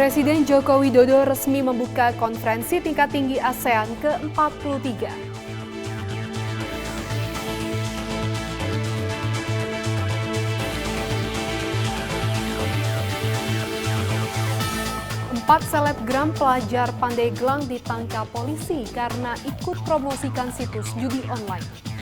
Presiden Joko Widodo resmi membuka konferensi tingkat tinggi ASEAN ke-43. Empat selebgram pelajar Pandeglang ditangkap polisi karena ikut promosikan situs judi online.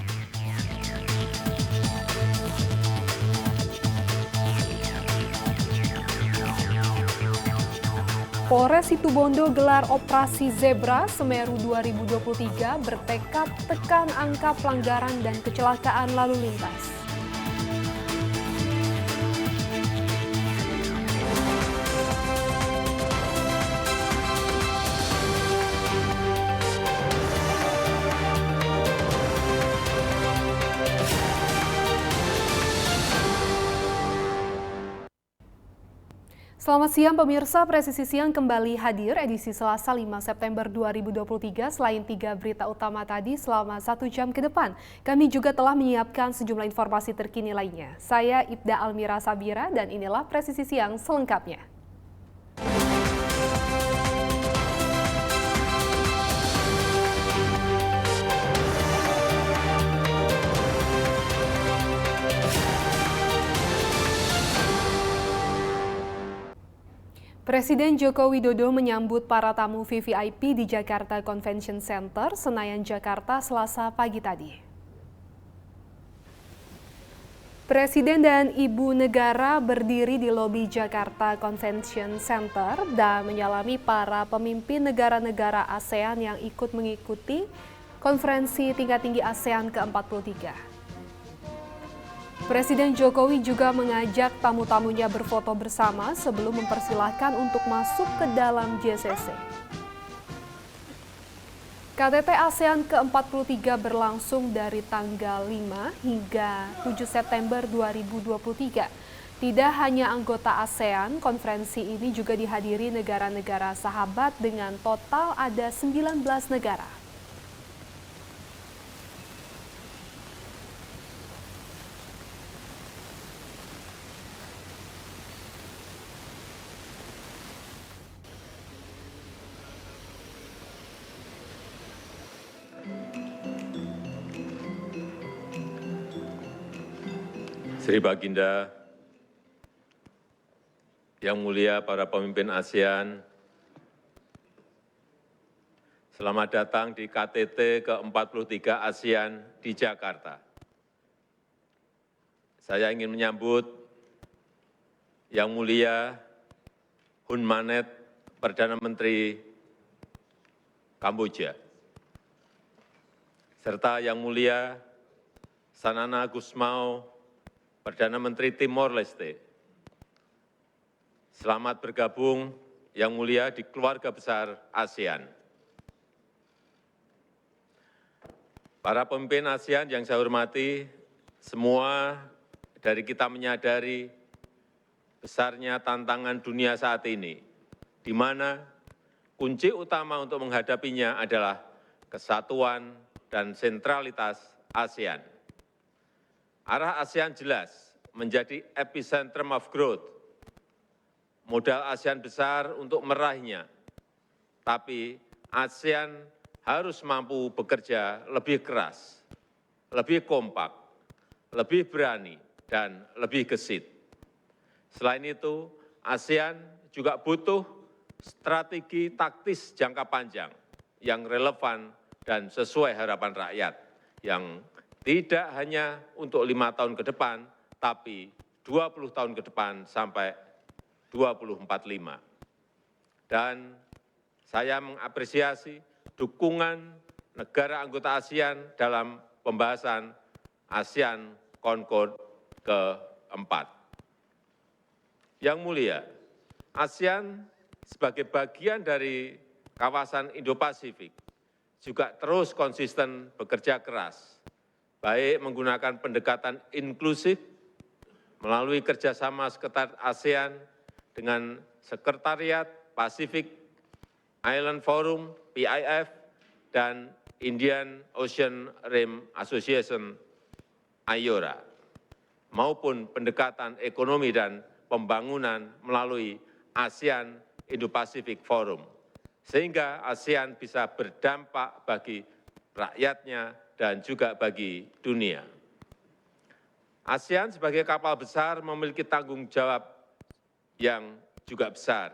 Polres Situbondo gelar Operasi Zebra Semeru 2023 bertekad tekan angka pelanggaran dan kecelakaan lalu lintas. Selamat siang pemirsa, Presisi Siang kembali hadir edisi Selasa 5 September 2023. Selain 3 berita utama tadi selama 1 jam ke depan, kami juga telah menyiapkan sejumlah informasi terkini lainnya. Saya Ibda Almira Sabira dan inilah Presisi Siang selengkapnya. Presiden Joko Widodo menyambut para tamu VVIP di Jakarta Convention Center, Senayan, Jakarta, Selasa pagi tadi. Presiden dan Ibu Negara berdiri di lobi Jakarta Convention Center dan menyalami para pemimpin negara-negara ASEAN yang ikut mengikuti konferensi tingkat tinggi ASEAN ke-43. Presiden Jokowi juga mengajak tamu-tamunya berfoto bersama sebelum mempersilahkan untuk masuk ke dalam JCC. KTT ASEAN ke-43 berlangsung dari tanggal 5 hingga 7 September 2023. Tidak hanya anggota ASEAN, konferensi ini juga dihadiri negara-negara sahabat dengan total ada 19 negara. Sri Baginda, yang mulia para pemimpin ASEAN, selamat datang di KTT ke-43 ASEAN di Jakarta. Saya ingin menyambut yang mulia Hun Manet, Perdana Menteri Kamboja, serta yang mulia Sanana Gusmao, Perdana Menteri Timor Leste. Selamat bergabung yang mulia di keluarga besar ASEAN. Para pemimpin ASEAN yang saya hormati, semua dari kita menyadari besarnya tantangan dunia saat ini, di mana kunci utama untuk menghadapinya adalah kesatuan dan sentralitas ASEAN. Arah ASEAN jelas menjadi epicentrum of growth. Modal ASEAN besar untuk meraihnya, tapi ASEAN harus mampu bekerja lebih keras, lebih kompak, lebih berani, dan lebih gesit. Selain itu, ASEAN juga butuh strategi taktis jangka panjang yang relevan dan sesuai harapan rakyat, yang tidak hanya untuk 5 tahun ke depan, tapi 20 tahun ke depan sampai 2045. Dan saya mengapresiasi dukungan negara anggota ASEAN dalam pembahasan ASEAN Concord ke-4. Yang mulia, ASEAN sebagai bagian dari kawasan Indo-Pasifik juga terus konsisten bekerja keras, baik menggunakan pendekatan inklusif melalui kerjasama sekretariat ASEAN dengan Sekretariat Pacific Island Forum, PIF, dan Indian Ocean Rim Association, IORA, maupun pendekatan ekonomi dan pembangunan melalui ASEAN Indo-Pacific Forum, sehingga ASEAN bisa berdampak bagi rakyatnya dan juga bagi dunia. ASEAN sebagai kapal besar memiliki tanggung jawab yang juga besar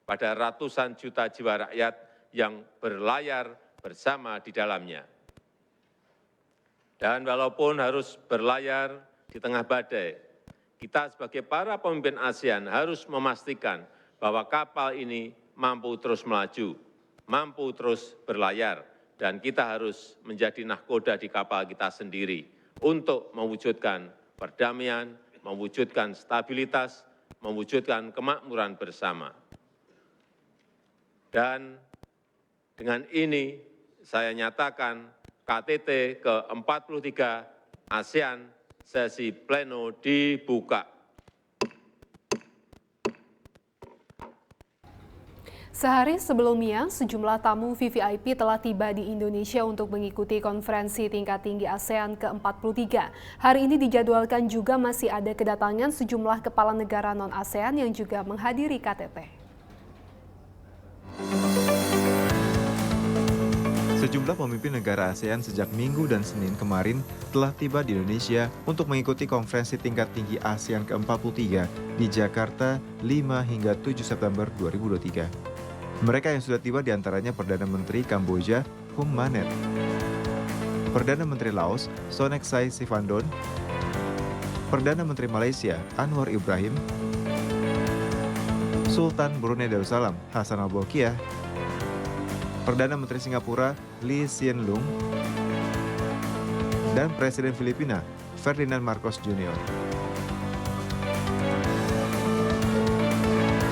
pada ratusan juta jiwa rakyat yang berlayar bersama di dalamnya. Dan walaupun harus berlayar di tengah badai, kita sebagai para pemimpin ASEAN harus memastikan bahwa kapal ini mampu terus melaju, mampu terus berlayar, dan kita harus menjadi nahkoda di kapal kita sendiri untuk mewujudkan perdamaian, mewujudkan stabilitas, mewujudkan kemakmuran bersama. Dan dengan ini saya nyatakan KTT ke-43 ASEAN sesi pleno dibuka. Sehari sebelumnya, sejumlah tamu VVIP telah tiba di Indonesia untuk mengikuti konferensi tingkat tinggi ASEAN ke-43. Hari ini dijadwalkan juga masih ada kedatangan sejumlah kepala negara non-ASEAN yang juga menghadiri KTT. Sejumlah pemimpin negara ASEAN sejak Minggu dan Senin kemarin telah tiba di Indonesia untuk mengikuti konferensi tingkat tinggi ASEAN ke-43 di Jakarta 5 hingga 7 September 2023. Mereka yang sudah tiba diantaranya Perdana Menteri Kamboja, Hun Manet, Perdana Menteri Laos, Sonexay Sivandon, Perdana Menteri Malaysia, Anwar Ibrahim, Sultan Brunei Darussalam, Hassan Al-Bolkiah, Perdana Menteri Singapura, Lee Hsien Loong, dan Presiden Filipina, Ferdinand Marcos Jr.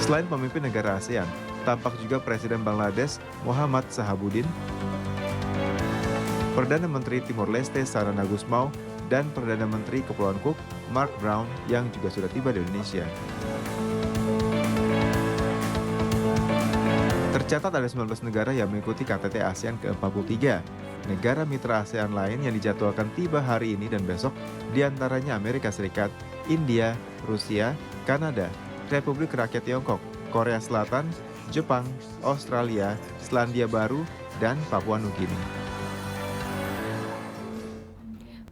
Selain pemimpin negara ASEAN, tampak juga Presiden Bangladesh, Muhammad Sahabuddin, Perdana Menteri Timor Leste, Sanana Gusmao, dan Perdana Menteri Kepulauan Cook, Mark Brown, yang juga sudah tiba di Indonesia. Tercatat ada 19 negara yang mengikuti KTT ASEAN ke-43. Negara mitra ASEAN lain yang dijadwalkan tiba hari ini dan besok diantaranya Amerika Serikat, India, Rusia, Kanada, Republik Rakyat Tiongkok, Korea Selatan, Jepang, Australia, Selandia Baru, dan Papua Nugini.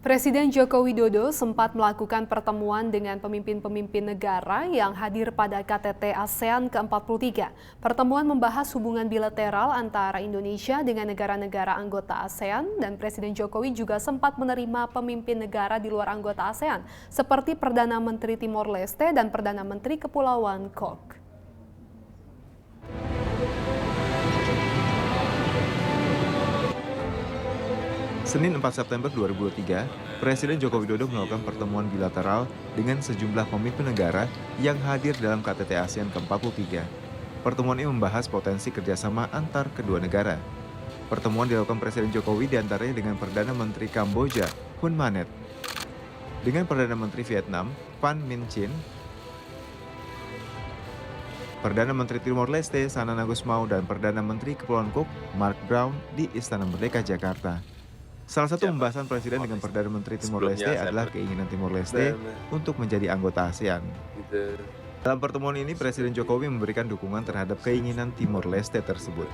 Presiden Joko Widodo sempat melakukan pertemuan dengan pemimpin-pemimpin negara yang hadir pada KTT ASEAN ke-43. Pertemuan membahas hubungan bilateral antara Indonesia dengan negara-negara anggota ASEAN, dan Presiden Jokowi juga sempat menerima pemimpin negara di luar anggota ASEAN, seperti Perdana Menteri Timor Leste dan Perdana Menteri Kepulauan Cook. Senin 4 September 2023, Presiden Joko Widodo melakukan pertemuan bilateral dengan sejumlah pemimpin negara yang hadir dalam KTT ASEAN ke-43. Pertemuan ini membahas potensi kerjasama antar kedua negara. Pertemuan dilakukan Presiden Jokowi diantaranya dengan Perdana Menteri Kamboja, Hun Manet, dengan Perdana Menteri Vietnam, Pham Minh Chinh, Perdana Menteri Timor Leste, Sanana Gusmao, dan Perdana Menteri Kepulauan Cook, Mark Brown, di Istana Merdeka, Jakarta. Salah satu pembahasan Presiden dengan Perdana Menteri Timor Leste adalah keinginan Timor Leste untuk menjadi anggota ASEAN. Dalam pertemuan ini, Presiden Jokowi memberikan dukungan terhadap keinginan Timor Leste tersebut.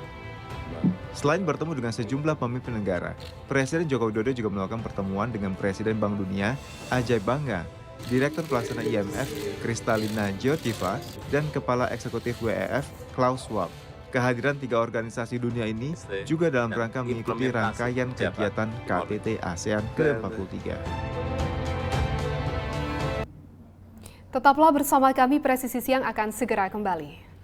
Selain bertemu dengan sejumlah pemimpin negara, Presiden Joko Widodo juga melakukan pertemuan dengan Presiden Bank Dunia, Ajay Banga, Direktur Pelaksana IMF, Kristalina Georgieva, dan Kepala Eksekutif WEF, Klaus Schwab. Kehadiran 3 organisasi dunia ini juga dalam rangka mengikuti rangkaian kegiatan KTT ASEAN ke-43. Tetaplah bersama kami, Presisi Siang akan segera kembali.